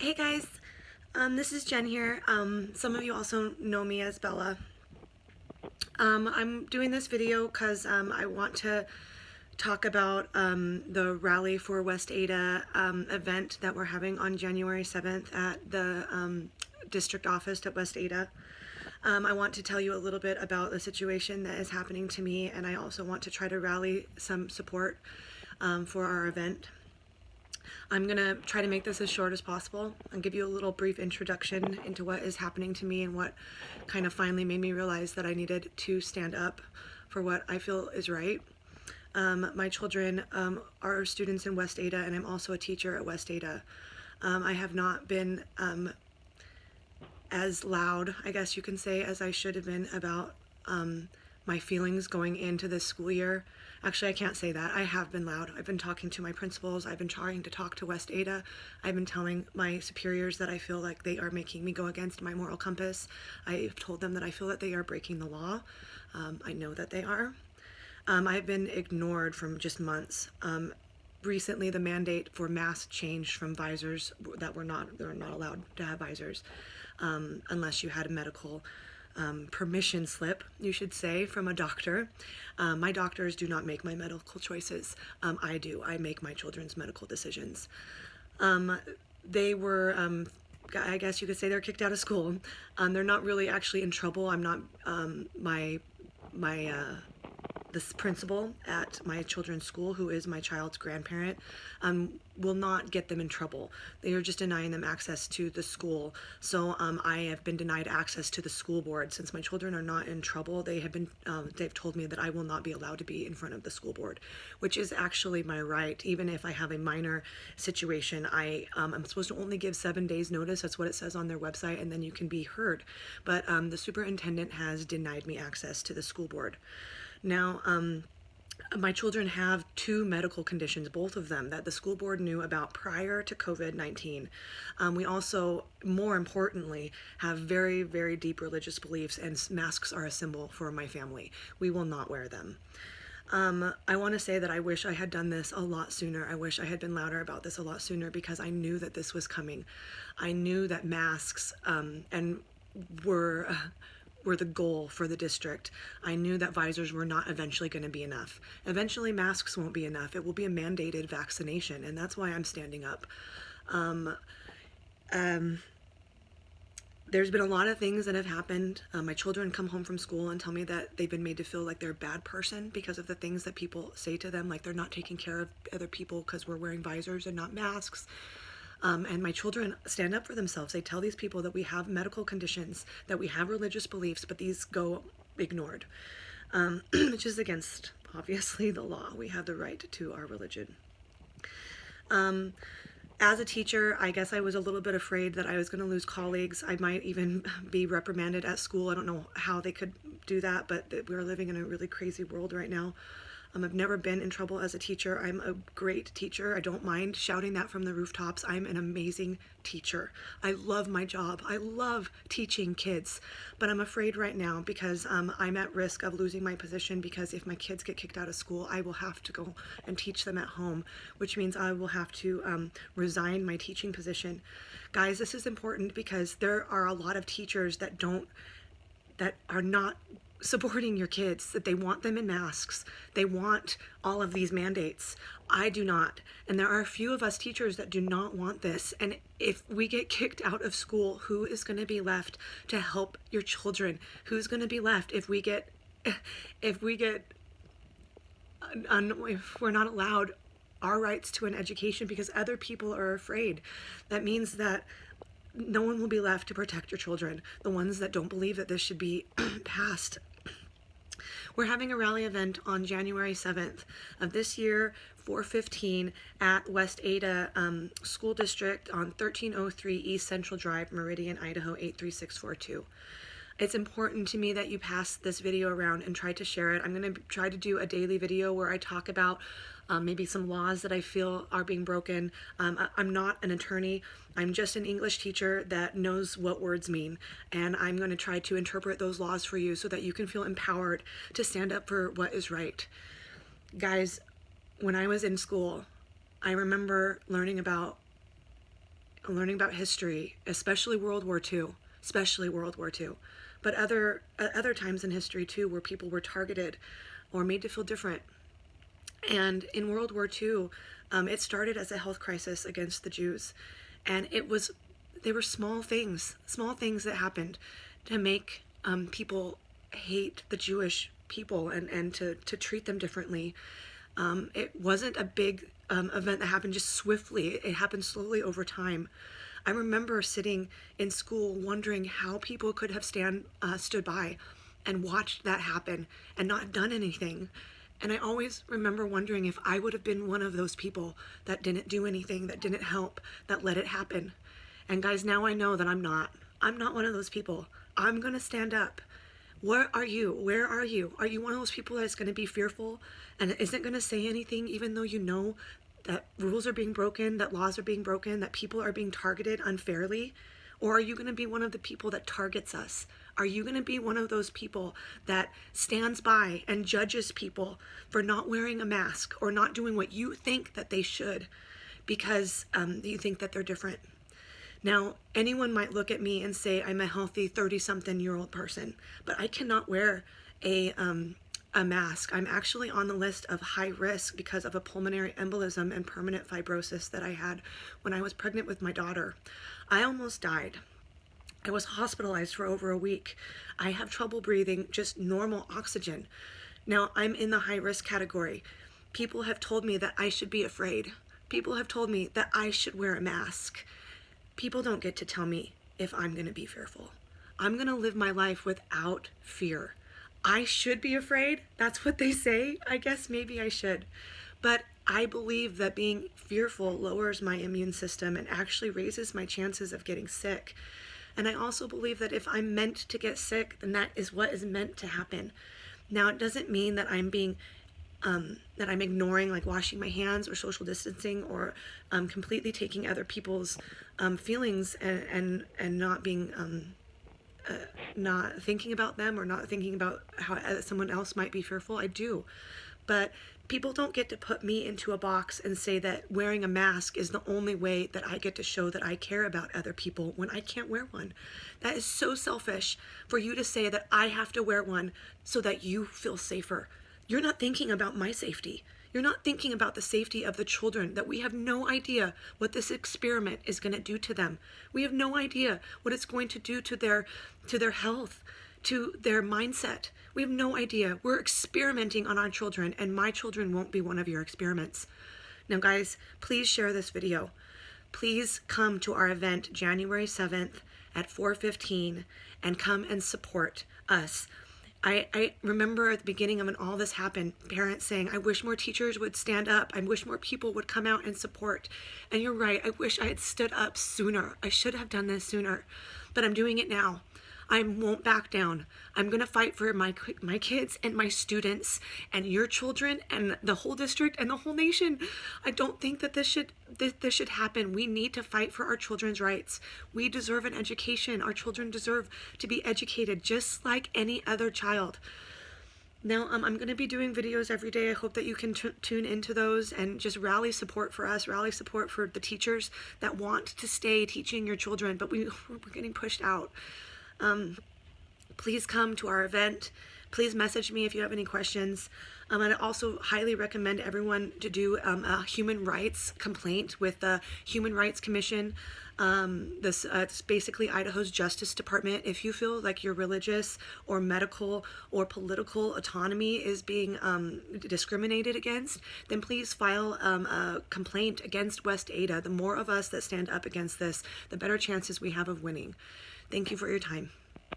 Hey guys, this is Jen here. Some of you also know me as Bella. I'm doing this video because I want to talk about the Rally for West Ada event that we're having on January 7th at the district office at West Ada. I want to tell you a little bit about the situation that is happening to me, and I also want to try to rally some support for our event. I'm going to try to make this as short as possible and give you a little brief introduction into what is happening to me and what kind of finally made me realize that I needed to stand up for what I feel is right. My children are students in West Ada, and I'm also a teacher at West Ada. I have not been as loud, I guess you can say, as I should have been about my feelings going into this school year. Actually, I can't say that. I have been loud. I've been talking to my principals. I've been trying to talk to West Ada. I've been telling my superiors that I feel like they are making me go against my moral compass. I've told them that I feel that they are breaking the law. I know that they are. I've been ignored from just months. Recently, the mandate for masks changed from visors that they're not allowed to have visors unless you had a medical permission slip, you should say, from a doctor. My doctors do not make my medical choices. I do. I make my children's medical decisions. They were, I guess you could say, they're kicked out of school. They're not really actually in trouble. I'm not, this principal at my children's school, who is my child's grandparent, will not get them in trouble. They are just denying them access to the school. So I have been denied access to the school board. Since my children are not in trouble, they've told me that I will not be allowed to be in front of the school board, which is actually my right. Even if I have a minor situation, I'm supposed to only give 7 days notice. That's what it says on their website, and then you can be heard. But the superintendent has denied me access to the school board. Now, my children have 2 medical conditions, both of them, that the school board knew about prior to COVID-19. We also, more importantly, have very, very deep religious beliefs, and masks are a symbol for my family. We will not wear them. I want to say that I wish I had done this a lot sooner. I wish I had been louder about this a lot sooner, because I knew that this was coming. I knew that masks were the goal for the district. I knew that visors were not eventually going to be enough. Eventually, masks won't be enough. It will be a mandated vaccination, and that's why I'm standing up. There's been a lot of things that have happened. My children come home from school and tell me that they've been made to feel like they're a bad person because of the things that people say to them, like they're not taking care of other people because we're wearing visors and not masks. And my children stand up for themselves. They tell these people that we have medical conditions, that we have religious beliefs, but these go ignored, which is against, obviously, the law. We have the right to our religion. As a teacher, I guess I was a little bit afraid that I was going to lose colleagues. I might even be reprimanded at school. I don't know how they could do that, but we're living in a really crazy world right now. I've never been in trouble as a teacher. I'm a great teacher. I don't mind shouting that from the rooftops. I'm an amazing teacher. I love my job. I love teaching kids, but I'm afraid right now because I'm at risk of losing my position, because if my kids get kicked out of school, I will have to go and teach them at home, which means I will have to resign my teaching position. Guys, this is important because there are a lot of teachers that are not supporting your kids, that they want them in masks. They want all of these mandates. I do not. And there are a few of us teachers that do not want this. And if we get kicked out of school, who is going to be left to help your children? Who's going to be left if we're not allowed our rights to an education because other people are afraid? That means that no one will be left to protect your children, the ones that don't believe that this should be passed. We're having a rally event on January 7th of this year, 4:15, at West Ada School District on 1303 East Central Drive, Meridian, Idaho 83642. It's important to me that you pass this video around and try to share it. I'm going to try to do a daily video where I talk about maybe some laws that I feel are being broken. I'm not an attorney. I'm just an English teacher that knows what words mean, and I'm going to try to interpret those laws for you so that you can feel empowered to stand up for what is right. Guys, when I was in school, I remember learning about learning about history, especially World War II, especially World War II, but other times in history too, where people were targeted or made to feel different. And in World War II, it started as a health crisis against the Jews, and they were small things that happened to make people hate the Jewish people and to treat them differently. It wasn't a big event that happened just swiftly. It happened slowly over time. I remember sitting in school wondering how people could have stood by and watched that happen and not done anything. And I always remember wondering if I would have been one of those people that didn't do anything, that didn't help, that let it happen. And guys, now I know that I'm not. I'm not one of those people. I'm going to stand up. Where are you? Where are you? Are you one of those people that's going to be fearful and isn't going to say anything even though you know that rules are being broken, that laws are being broken, that people are being targeted unfairly? Or are you going to be one of the people that targets us? Are you going to be one of those people that stands by and judges people for not wearing a mask or not doing what you think that they should because you think that they're different? Now, anyone might look at me and say I'm a healthy 30-something-year-old person, but I cannot wear a mask. I'm actually on the list of high risk because of a pulmonary embolism and permanent fibrosis that I had when I was pregnant with my daughter. I almost died. I was hospitalized for over a week. I have trouble breathing just normal oxygen. Now, I'm in the high risk category. People have told me that I should be afraid. People have told me that I should wear a mask. People don't get to tell me if I'm going to be fearful. I'm going to live my life without fear. I should be afraid. That's what they say. I guess maybe I should. But I believe that being fearful lowers my immune system and actually raises my chances of getting sick. And I also believe that if I'm meant to get sick, then that is what is meant to happen. Now, it doesn't mean that I'm ignoring like washing my hands or social distancing or completely taking other people's feelings and not being not thinking about them or not thinking about how someone else might be fearful. I do. But people don't get to put me into a box and say that wearing a mask is the only way that I get to show that I care about other people when I can't wear one. That is so selfish for you to say that I have to wear one so that you feel safer. You're not thinking about my safety. You're not thinking about the safety of the children, that we have no idea what this experiment is going to do to them. We have no idea what it's going to do to their health, to their mindset. We have no idea. We're experimenting on our children, and my children won't be one of your experiments. Now, guys, please share this video. Please come to our event January 7th at 4:15 and come and support us. I remember at the beginning of when all this happened, parents saying, I wish more teachers would stand up. I wish more people would come out and support. And you're right. I wish I had stood up sooner. I should have done this sooner, but I'm doing it now. I won't back down. I'm going to fight for my kids and my students and your children and the whole district and the whole nation. I don't think that this should happen. We need to fight for our children's rights. We deserve an education. Our children deserve to be educated just like any other child. Now, I'm going to be doing videos every day. I hope that you can tune into those and just rally support for us, rally support for the teachers that want to stay teaching your children, but we're getting pushed out. Please come to our event. Please message me if you have any questions. I'd also highly recommend everyone to do a human rights complaint with the Human Rights Commission. It's basically Idaho's Justice Department. If you feel like your religious or medical or political autonomy is being discriminated against, then please file a complaint against West Ada. The more of us that stand up against this, the better chances we have of winning. Thank you for your time.